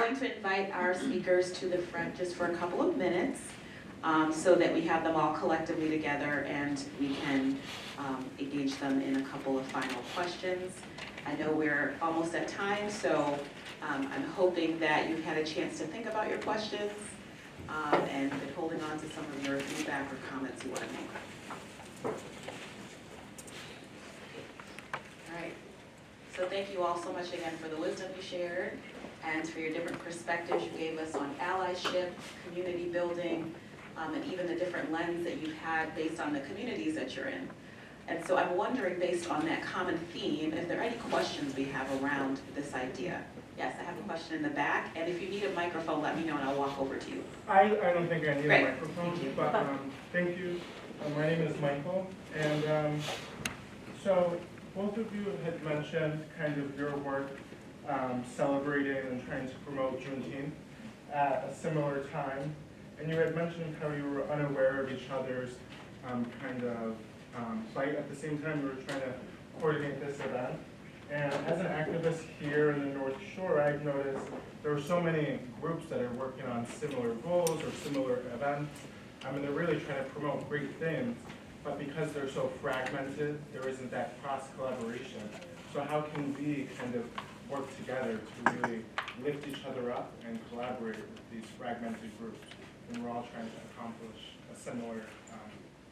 going to invite our speakers to the front just for a couple of minutes so that we have them all collectively together and we can engage them in a couple of final questions. I know we're almost at time, so I'm hoping that you've had a chance to think about your questions and been holding on to some of your feedback or comments you want to make. All right. So thank you all so much again for the wisdom you shared and for your different perspectives you gave us on allyship, community building, and even the different lens that you've had based on the communities that you're in. And so I'm wondering, based on that common theme, if there are any questions we have around this idea. Yes, I have a question in the back, and if you need a microphone, let me know and I'll walk over to you. I don't think I need Great. a microphone, but thank you. My name is Michael, and so both of you had mentioned kind of your work celebrating and trying to promote Juneteenth at a similar time, and you had mentioned how you were unaware of each other's kind of fight. At the same time, you were trying to coordinate this event. And as an activist here in the North Shore, I've noticed there are so many groups that are working on similar goals or similar events. I mean, they're really trying to promote great things, but because they're so fragmented, there isn't that cross-collaboration. So how can we kind of work together to really lift each other up and collaborate with these fragmented groups when we're all trying to accomplish a similar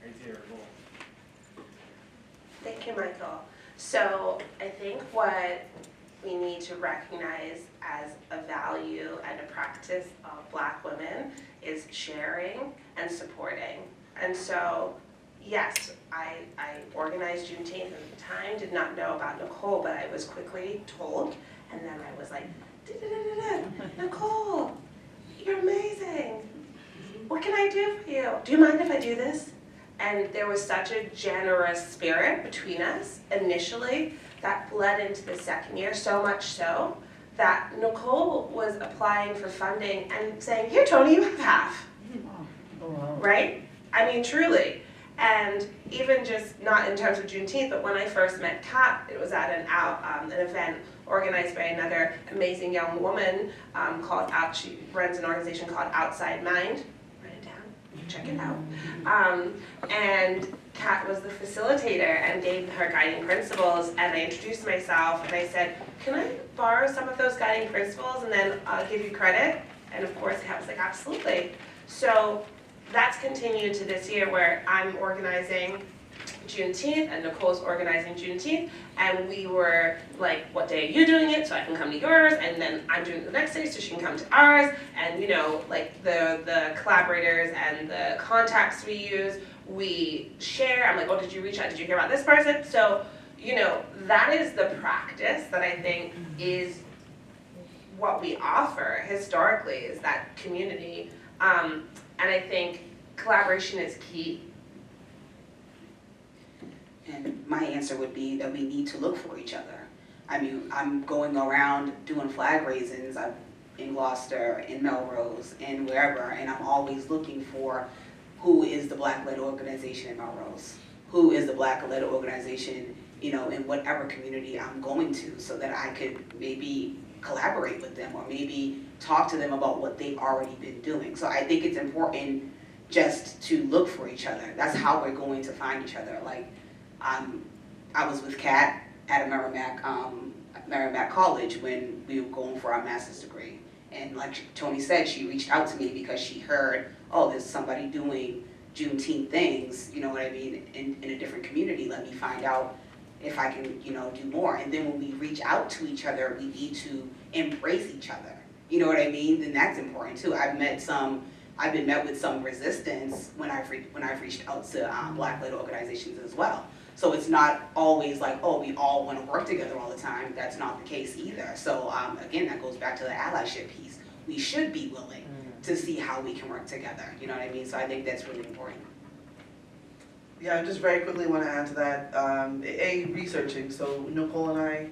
idea or goal? Thank you, Michael. So I think what we need to recognize as a value and a practice of Black women is sharing and supporting. And so, yes, I organized Juneteenth at the time, did not know about Nicole, but I was quickly told, and then I was like, Nicole, you're amazing. What can I do for you? Do you mind if I do this? And there was such a generous spirit between us initially that bled into the second year, so much so that Nicole was applying for funding and saying, here, Tony, you have half. Oh, wow. Right? I mean, truly. And even just not in terms of Juneteenth, but when I first met Kat, it was at an event organized by another amazing young woman she runs an organization called Outside Mind. Check it out. And Kat was the facilitator and gave her guiding principles, and I introduced myself and I said, can I borrow some of those guiding principles and then I'll give you credit? And of course Kat was like, absolutely. So that's continued to this year where I'm organizing Juneteenth and Nicole's organizing Juneteenth, and we were like, what day are you doing it so I can come to yours, and then I'm doing it the next day so she can come to ours, and you know, like the collaborators and the contacts we use, we share. I'm like, oh, did you reach out, did you hear about this person? So, you know, that is the practice that I think is what we offer historically, is that community, and I think collaboration is key. And my answer would be that we need to look for each other. I mean, I'm going around doing flag raisins in Gloucester, in Melrose, and wherever, and I'm always looking for who is the Black-led organization in Melrose, who is the Black-led organization, you know, in whatever community I'm going to, so that I could maybe collaborate with them or maybe talk to them about what they've already been doing. So I think it's important just to look for each other. That's how we're going to find each other. Like, I was with Kat at Merrimack College when we were going for our master's degree. And like Tony said, she reached out to me because she heard, oh, there's somebody doing Juneteenth things, you know what I mean, in a different community. Let me find out if I can, you know, do more. And then when we reach out to each other, we need to embrace each other. You know what I mean? Then that's important too. I've been met with some resistance when I've reached out to Black-led organizations as well. So it's not always like, oh, we all want to work together all the time. That's not the case either. So again, that goes back to the allyship piece. We should be willing to see how we can work together. You know what I mean? So I think that's really important. Yeah, I just very quickly want to add to that. Researching. So Nicole and I,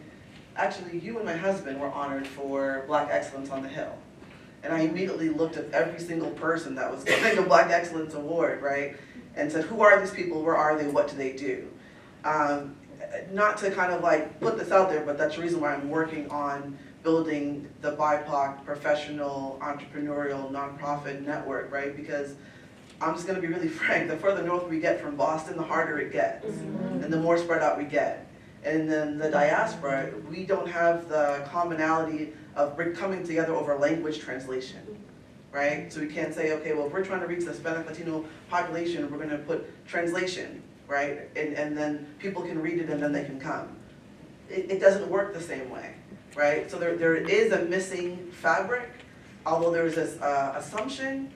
actually, you and my husband were honored for Black Excellence on the Hill. And I immediately looked at every single person that was getting a Black Excellence Award, right? And said, who are these people? Where are they? What do they do? Not to kind of like put this out there, but that's the reason why I'm working on building the BIPOC professional, entrepreneurial, nonprofit network, right? Because I'm just gonna be really frank, the further north we get from Boston, the harder it gets, and the more spread out we get. And then the diaspora, we don't have the commonality of coming together over language translation, right? So we can't say, okay, well, if we're trying to reach the Hispanic Latino population, we're gonna put translation, right? And then people can read it and then they can come. It doesn't work the same way, right? So there is a missing fabric, although there's this assumption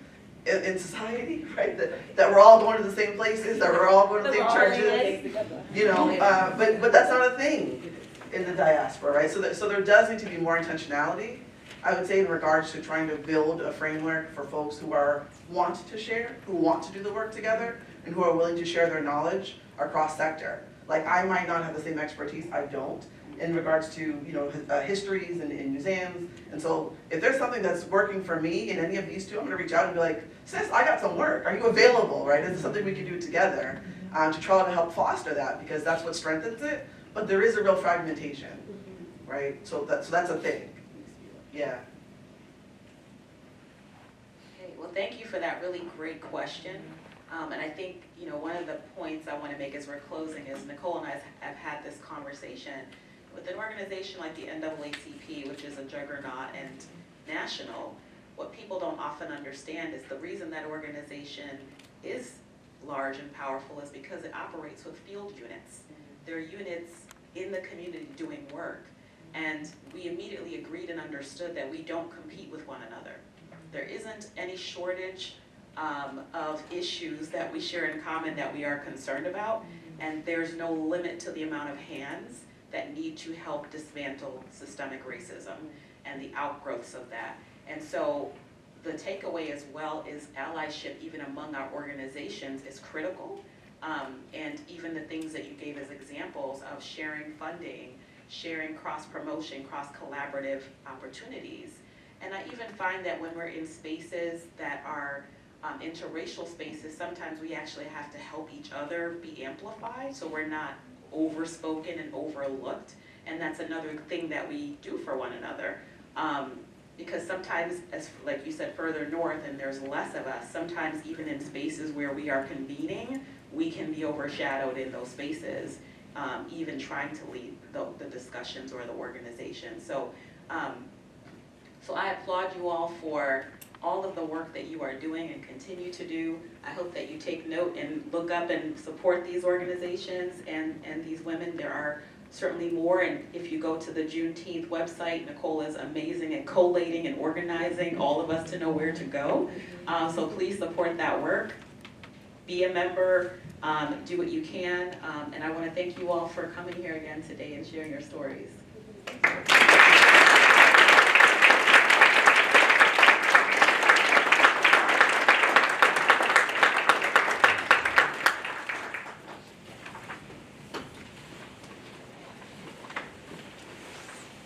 in society, right, that we're all going to the same places, that we're all going to the same churches, you know, but that's not a thing in the diaspora, right? So there does need to be more intentionality, I would say, in regards to trying to build a framework for folks who want to share, who want to do the work together, and who are willing to share their knowledge across sector. Like, I might not have the same expertise, I don't, in regards to, you know, histories and museums. And so if there's something that's working for me in any of these two, I'm gonna reach out and be like, sis, I got some work, are you available, right? Is this something we can do together to try to help foster that, because that's what strengthens it, but there is a real fragmentation, right? So that's a thing, yeah. Okay, well, thank you for that really great question. And I think, you know, one of the points I want to make as we're closing is Nicole and I have had this conversation with an organization like the NAACP, which is a juggernaut and national. What people don't often understand is the reason that organization is large and powerful is because it operates with field units. There are units in the community doing work. And we immediately agreed and understood that we don't compete with one another. There isn't any shortage of issues that we share in common that we are concerned about, and there's no limit to the amount of hands that need to help dismantle systemic racism and the outgrowths of that. And so the takeaway as well is allyship, even among our organizations, is critical. And even the things that you gave as examples of sharing funding, sharing cross-promotion, cross-collaborative opportunities. And I even find that when we're in spaces that are interracial spaces, sometimes we actually have to help each other be amplified so we're not overspoken and overlooked. And that's another thing that we do for one another. Because sometimes, as like you said, further north and there's less of us, sometimes even in spaces where we are convening, we can be overshadowed in those spaces, even trying to lead the discussions or the organization. So, so I applaud you all for all of the work that you are doing and continue to do. I hope that you take note and look up and support these organizations and these women. There are certainly more, and if you go to the Juneteenth website, Nicole is amazing at collating and organizing all of us to know where to go. So please support that work. Be a member, do what you can, and I want to thank you all for coming here again today and sharing your stories.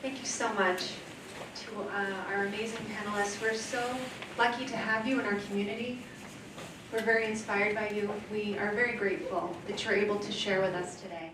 Thank you so much to our amazing panelists. We're so lucky to have you in our community. We're very inspired by you. We are very grateful that you're able to share with us today.